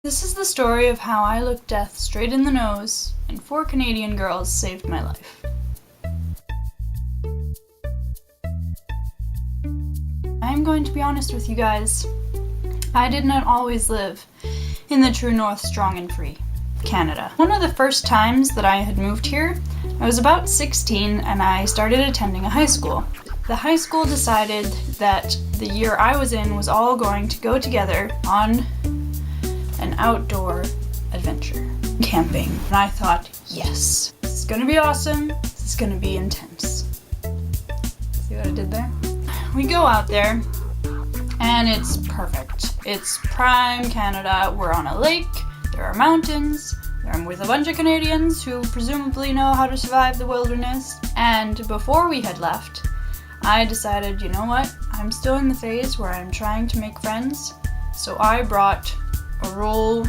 This is the story of how I looked death straight in the nose and 4 Canadian girls saved my life. I'm going to be honest with you guys. I did not always live in the true north, strong and free, Canada. One of the first times that I had moved here, I was about 16 and I started attending a high school. The high school decided that the year I was in was all going to go together on an outdoor adventure, camping. And I thought, yes, this is gonna be awesome, this is gonna be intense. See what I did there? We go out there and it's perfect. It's prime Canada. We're on a lake, there are mountains, I'm with a bunch of Canadians who presumably know how to survive the wilderness. And before we had left, I decided, you know what, I'm still in the phase where I'm trying to make friends, so I brought a roll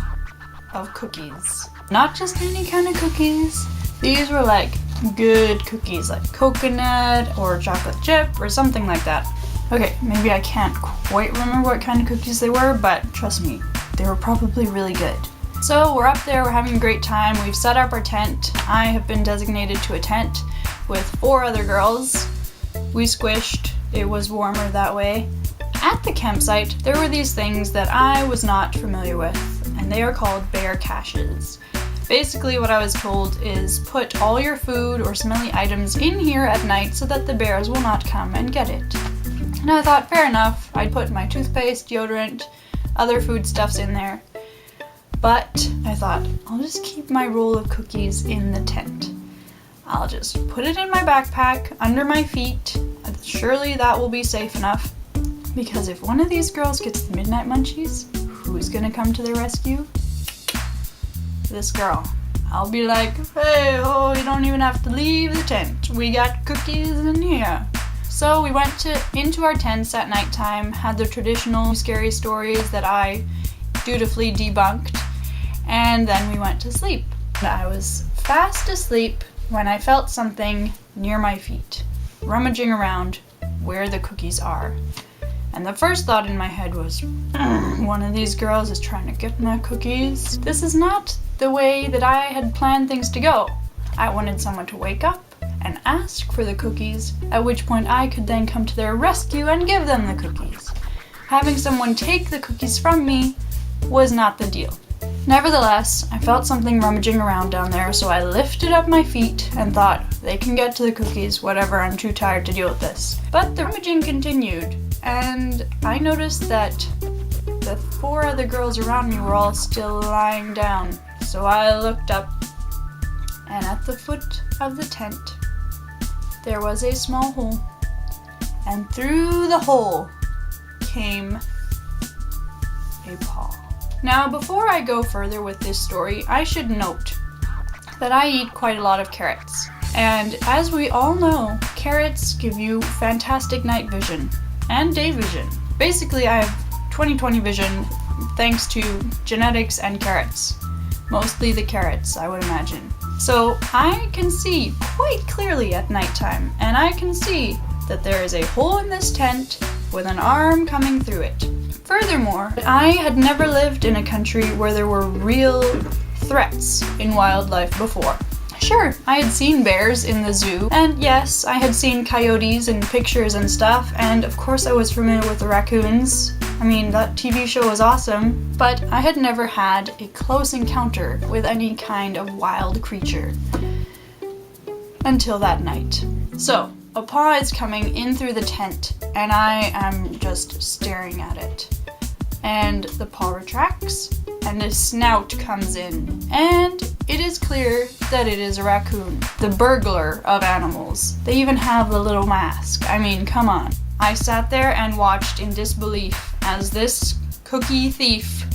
of cookies. Not just any kind of cookies. These were like good cookies, like coconut or chocolate chip or something like that. Okay, maybe I can't quite remember what kind of cookies they were, but trust me, they were probably really good. So we're up there, we're having a great time, we've set up our tent. I have been designated to a tent with 4 other girls. We squished, it was warmer that way. At the campsite, there were these things that I was not familiar with, and they are called bear caches. Basically what I was told is put all your food or smelly items in here at night so that the bears will not come and get it. And I thought, fair enough, I'd put my toothpaste, deodorant, other foodstuffs in there. But I thought, I'll just keep my roll of cookies in the tent. I'll just put it in my backpack, under my feet. Surely that will be safe enough. Because if one of these girls gets the midnight munchies, who's gonna come to their rescue? This girl. I'll be like, hey, you don't even have to leave the tent. We got cookies in here. So we went into our tents at nighttime, had the traditional scary stories that I dutifully debunked, and then we went to sleep. I was fast asleep when I felt something near my feet, rummaging around where the cookies are. And the first thought in my head was, one of these girls is trying to get my cookies. This is not the way that I had planned things to go. I wanted someone to wake up and ask for the cookies, at which point I could then come to their rescue and give them the cookies. Having someone take the cookies from me was not the deal. Nevertheless, I felt something rummaging around down there, so I lifted up my feet and thought, they can get to the cookies, whatever, I'm too tired to deal with this. But the rummaging continued, and I noticed that the 4 other girls around me were all still lying down. So I looked up, and at the foot of the tent, there was a small hole, and through the hole came a paw. Now, before I go further with this story, I should note that I eat quite a lot of carrots. And as we all know, carrots give you fantastic night vision and day vision. Basically, I have 20/20 vision thanks to genetics and carrots. Mostly the carrots, I would imagine. So I can see quite clearly at nighttime, and I can see that there is a hole in this tent with an arm coming through it. Furthermore, I had never lived in a country where there were real threats in wildlife before. Sure, I had seen bears in the zoo, and yes, I had seen coyotes in pictures and stuff, and of course I was familiar with the raccoons. I mean, that TV show was awesome, but I had never had a close encounter with any kind of wild creature until that night. So, a paw is coming in through the tent, and I am just staring at it. And the paw retracts, and a snout comes in, and it is clear that it is a raccoon, the burglar of animals. They even have the little mask. I mean, come on. I sat there and watched in disbelief as this cookie thief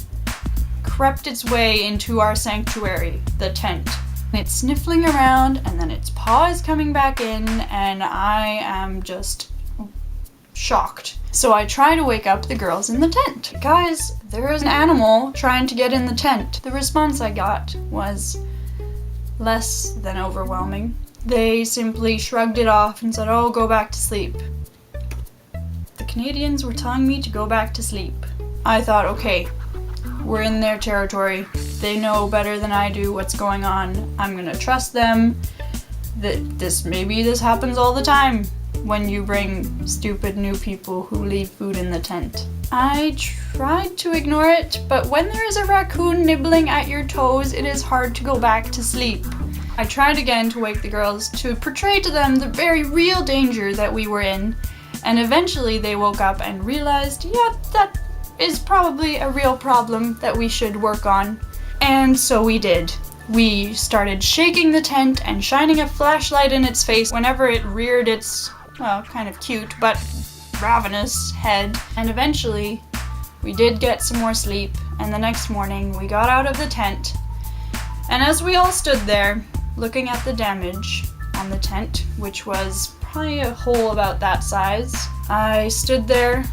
crept its way into our sanctuary, the tent. It's sniffling around, and then its paw is coming back in, and I am just shocked. So I try to wake up the girls in the tent. Guys, there is an animal trying to get in the tent. The response I got was less than overwhelming. They simply shrugged it off and said, oh, go back to sleep. The Canadians were telling me to go back to sleep. I thought, okay, We're in their territory. They know better than I do what's going on. I'm gonna trust them. Maybe this happens all the time when you bring stupid new people who leave food in the tent. I tried to ignore it, but when there is a raccoon nibbling at your toes, it is hard to go back to sleep. I tried again to wake the girls, to portray to them the very real danger that we were in, and eventually they woke up and realized, yeah, that is probably a real problem that we should work on. And so we did. We started shaking the tent and shining a flashlight in its face whenever it reared its, well, kind of cute, but ravenous head. And eventually, we did get some more sleep, and the next morning we got out of the tent. And as we all stood there, looking at the damage on the tent, which was probably a hole about that size, I stood there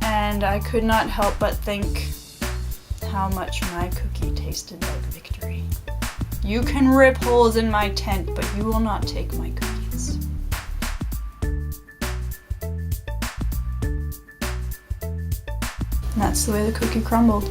and I could not help but think how much my cookie tasted like victory. You can rip holes in my tent, but you will not take my cookies. And that's the way the cookie crumbled.